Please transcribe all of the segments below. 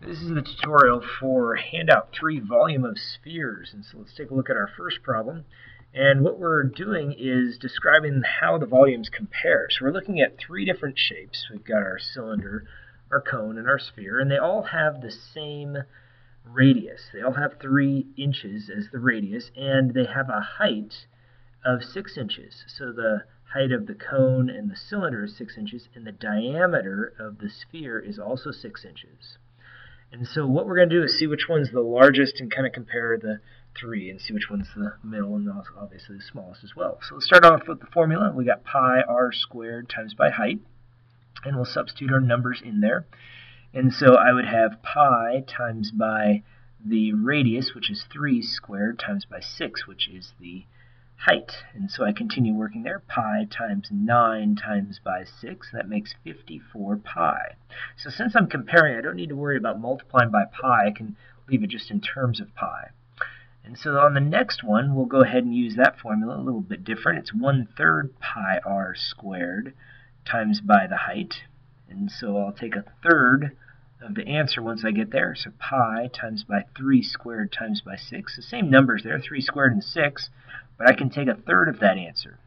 This is the tutorial for Handout 3, Volume of Spheres. And so let's take a look at our first problem. And what we're doing is describing how the volumes compare. So we're looking at three different shapes. We've got our cylinder, our cone, and our sphere, and they all have the same radius. They all have 3 inches as the radius, and they have a height of 6 inches. So the height of the cone and the cylinder is 6 inches, and the diameter of the sphere is also 6 inches. And so what we're going to do is see which one's the largest and kind of compare the 3 and see which one's the middle and obviously the smallest as well. So let's start off with the formula. We got pi r squared times by height, and we'll substitute our numbers in there. And so I would have pi times by the radius, which is 3 squared, times by 6, which is the height. And so I continue working there. Pi times 9 times by 6, that makes 54 pi. So since I'm comparing, I don't need to worry about multiplying by pi. I can leave it just in terms of pi. And so on the next one, we'll go ahead and use that formula a little bit different. It's 1/3 pi r squared times by the height. And so I'll take 1/3 of the answer once I get there. So pi times by 3 squared times by 6. The same numbers there, 3 squared and 6, but I can take 1/3 of that answer.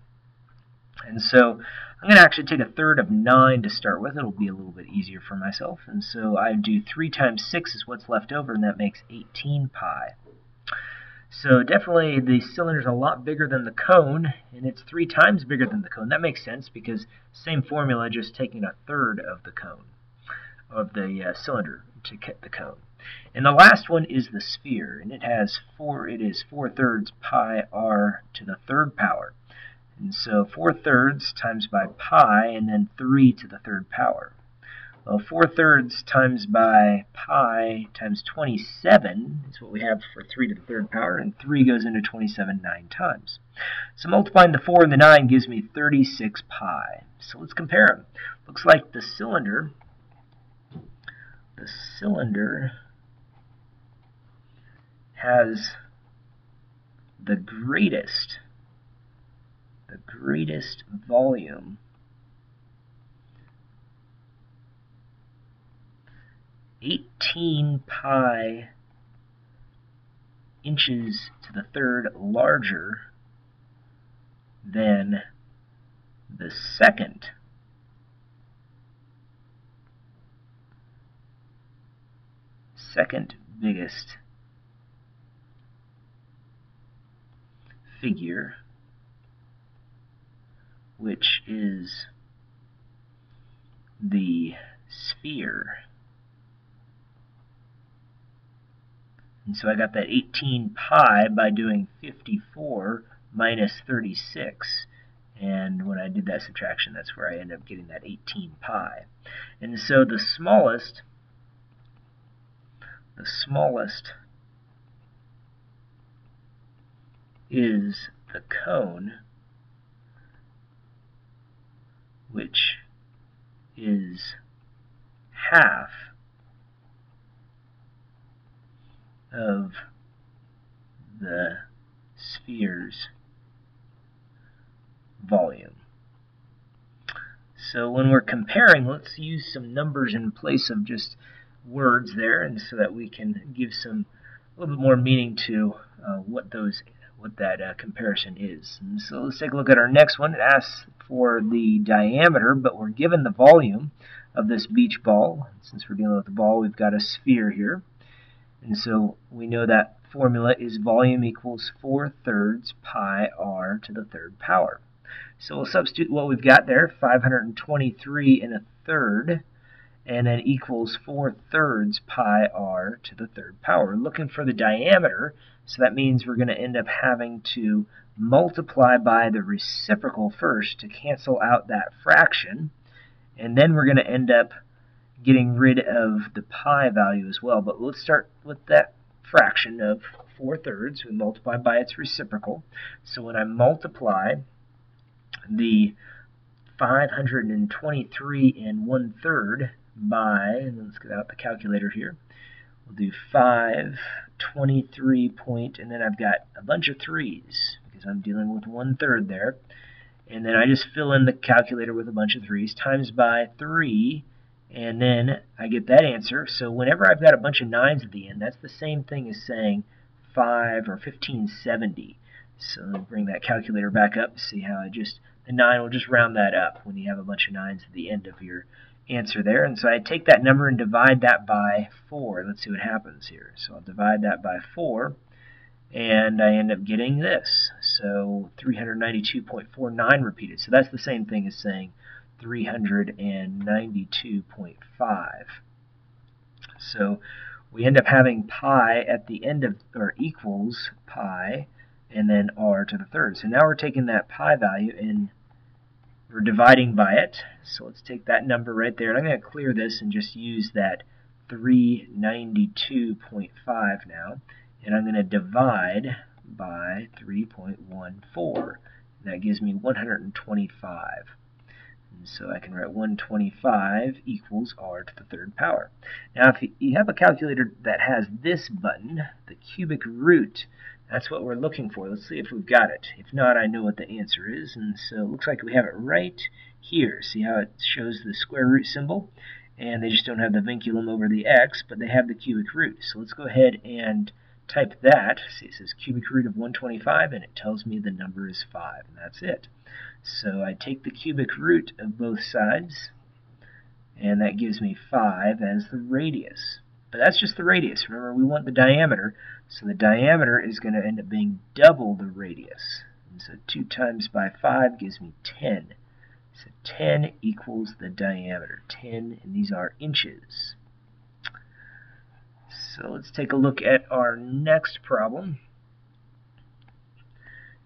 And so I'm going to actually take 1/3 of 9 to start with. It'll be a little bit easier for myself. And so I do 3 times 6 is what's left over, and that makes 18 pi. So definitely the cylinder is a lot bigger than the cone, and it's 3 times bigger than the cone. That makes sense because same formula, just taking 1/3 of the cone, of the cylinder to get the cone. And the last one is the sphere, and it is 4/3 pi r to the 3rd power. And so 4/3 times by pi, and then 3 to the 3rd power. Well, 4/3 times by pi times 27 is what we have for 3 to the 3rd power, and 3 goes into 27 9 times. So multiplying the 4 and the 9 gives me 36 pi. So let's compare them. Looks like the cylinder has the greatest volume, 18 pi inches to the 3rd larger than the second biggest figure, which is the sphere. And so I got that 18 pi by doing 54 minus 36. And when I did that subtraction, that's where I ended up getting that 18 pi. And so the smallest is the cone, which is half of the sphere's volume. So when we're comparing, let's use some numbers in place of just words there, and so that we can give a little bit more meaning to what that comparison is. And so let's take a look at our next one. It asks for the diameter, but we're given the volume of this beach ball. Since we're dealing with the ball, we've got a sphere here. And so we know that formula is volume equals 4/3 pi r to the 3rd power. So we'll substitute what we've got there, 523 1/3, and then equals 4/3 pi r to the 3rd power. We're looking for the diameter, so that means we're going to end up having to multiply by the reciprocal first to cancel out that fraction, and then we're going to end up getting rid of the pi value as well. But let's start with that fraction of 4/3. We multiply by its reciprocal. So when I multiply the 523 1/3 by, and let's get out the calculator here, we'll do 523 point, and then I've got a bunch of 3's because I'm dealing with 1/3 there, and then I just fill in the calculator with a bunch of 3's, times by 3, And then I get that answer. So whenever I've got a bunch of 9s at the end, that's the same thing as saying 5 or 1570. So let me bring that calculator back up to see how the 9 will just round that up when you have a bunch of 9s at the end of your answer there. And so I take that number and divide that by 4. Let's see what happens here. So I'll divide that by 4, and I end up getting this. So 392.49 repeated. So that's the same thing as saying 392.5. So we end up having pi at the end of, or equals pi, and then r to the third. So now we're taking that pi value and we're dividing by it. So let's take that number right there. And I'm going to clear this and just use that 392.5 now. And I'm going to divide by 3.14. That gives me 125. And so I can write 125 equals r to the third power. Now if you have a calculator that has this button, the cubic root, that's what we're looking for. Let's see if we've got it. If not, I know what the answer is. And so it looks like we have it right here. See how it shows the square root symbol? And they just don't have the vinculum over the x, but they have the cubic root. So let's go ahead and type that. See, it says cubic root of 125, and it tells me the number is 5, and that's it. So I take the cubic root of both sides, and that gives me 5 as the radius. But that's just the radius. Remember, we want the diameter, so the diameter is going to end up being double the radius. And so 2 times by 5 gives me 10. So 10 equals the diameter. 10, and these are inches. So let's take a look at our next problem.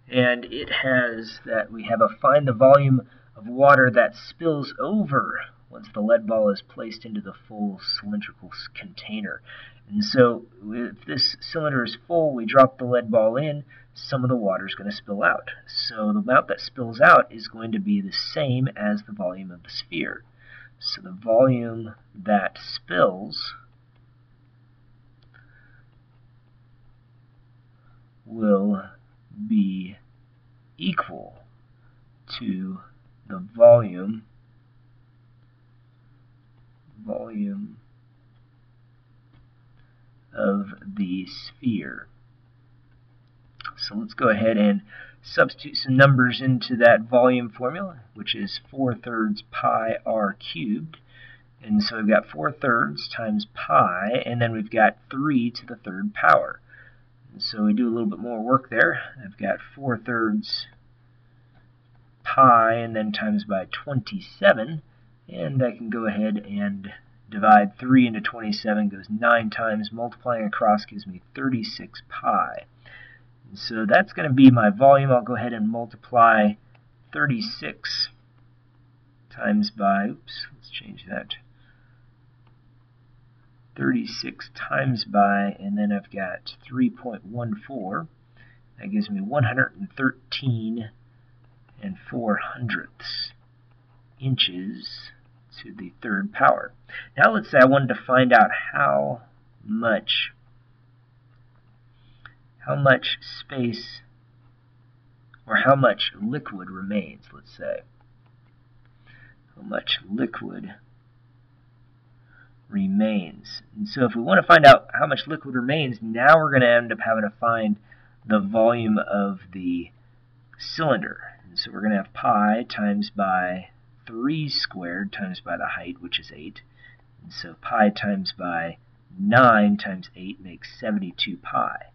And it has that we have a find the volume of water that spills over once the lead ball is placed into the full cylindrical container. And so if this cylinder is full, we drop the lead ball in, some of the water is going to spill out. So the amount that spills out is going to be the same as the volume of the sphere. So the volume that spills will be equal to the volume of the sphere. So let's go ahead and substitute some numbers into that volume formula, which is 4/3 pi r cubed. And so we've got 4/3 times pi, and then we've got 3 to the third power. And so we do a little bit more work there. I've got 4/3 pi and then times by 27, and I can go ahead and divide 3 into 27, goes 9 times, multiplying across gives me 36 pi. And so that's going to be my volume. I'll go ahead and multiply 36 times by, oops, let's change that, 36 times by, and then I've got 3.14. That gives me 113 4/100 inches to the third power. Now let's say I wanted to find out how much space or how much liquid remains, let's say. How much liquid remains. And so if we want to find out how much liquid remains, now we're going to end up having to find the volume of the cylinder. And so we're going to have pi times by 3 squared times by the height, which is 8. And so pi times by 9 times 8 makes 72 pi.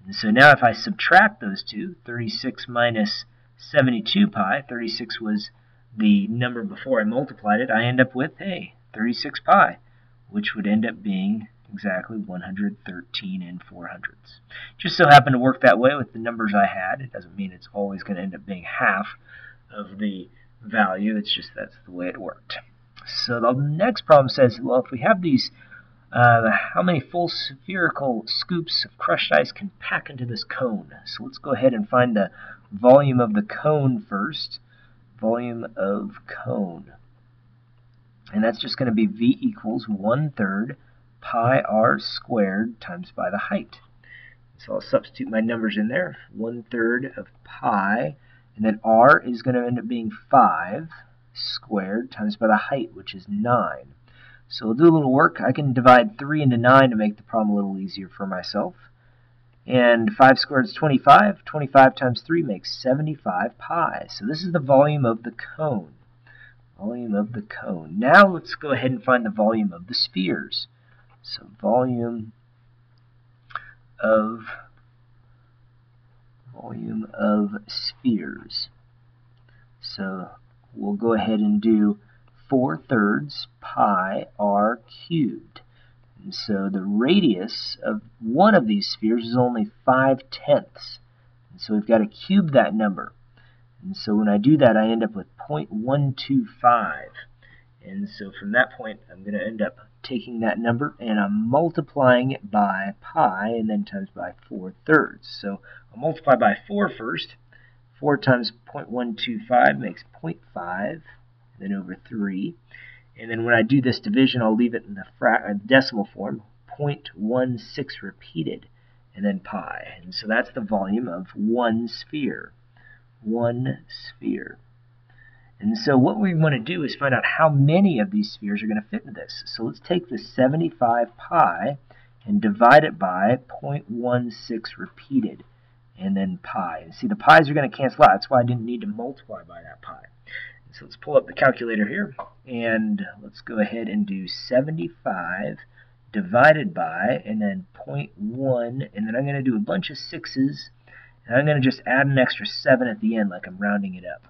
And so now if I subtract those two, 36 minus 72 pi, 36 was the number before I multiplied it, I end up with, hey, 36 pi, which would end up being exactly 113 4/100. Just so happened to work that way with the numbers I had. It doesn't mean it's always going to end up being half of the value. It's just that's the way it worked. So the next problem says, well, if we have these, how many full spherical scoops of crushed ice can pack into this cone? So let's go ahead and find the volume of the cone first. Volume of cone. And that's just going to be V equals 1/3 pi r squared times by the height. So I'll substitute my numbers in there. 1/3 of pi, and then r is going to end up being 5 squared times by the height, which is 9. So we'll do a little work. I can divide 3 into 9 to make the problem a little easier for myself. And 5 squared is 25. 25 times 3 makes 75 pi. So this is the volume of the cone. Volume of the cone. Now let's go ahead and find the volume of the spheres. So volume of spheres. So we'll go ahead and do 4/3 pi r cubed. And so the radius of one of these spheres is only 5/10. And so we've got to cube that number. And so when I do that, I end up with 0.125. And so from that point, I'm going to end up taking that number and I'm multiplying it by pi and then times by 4/3. So I'll multiply by 4 first. 4 times 0.125 makes 0.5, then over 3. And then when I do this division, I'll leave it in the decimal form, 0.16 repeated, and then pi. And so that's the volume of one sphere. One sphere. And so what we want to do is find out how many of these spheres are going to fit in this. So let's take the 75 pi and divide it by 0.16 repeated, and then pi. And see, the pi's are going to cancel out. That's why I didn't need to multiply by that pi. So let's pull up the calculator here, and let's go ahead and do 75 divided by, and then 0.1, and then I'm going to do a bunch of 6's, and I'm going to just add an extra 7 at the end like I'm rounding it up.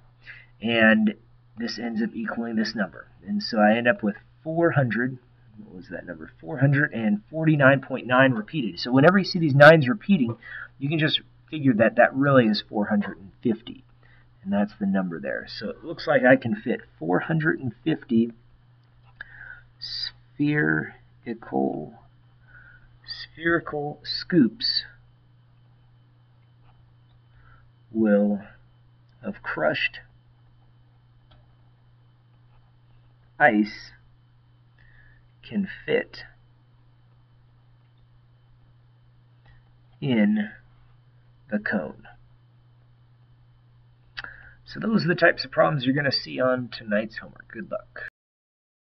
And this ends up equaling this number. And so I end up with 400, what was that number? 449.9 repeated. So whenever you see these 9's repeating, you can just figure that that really is 450. And that's the number there. So it looks like I can fit 450 spherical scoops of crushed ice can fit in the cone. So those are the types of problems you're going to see on tonight's homework. Good luck.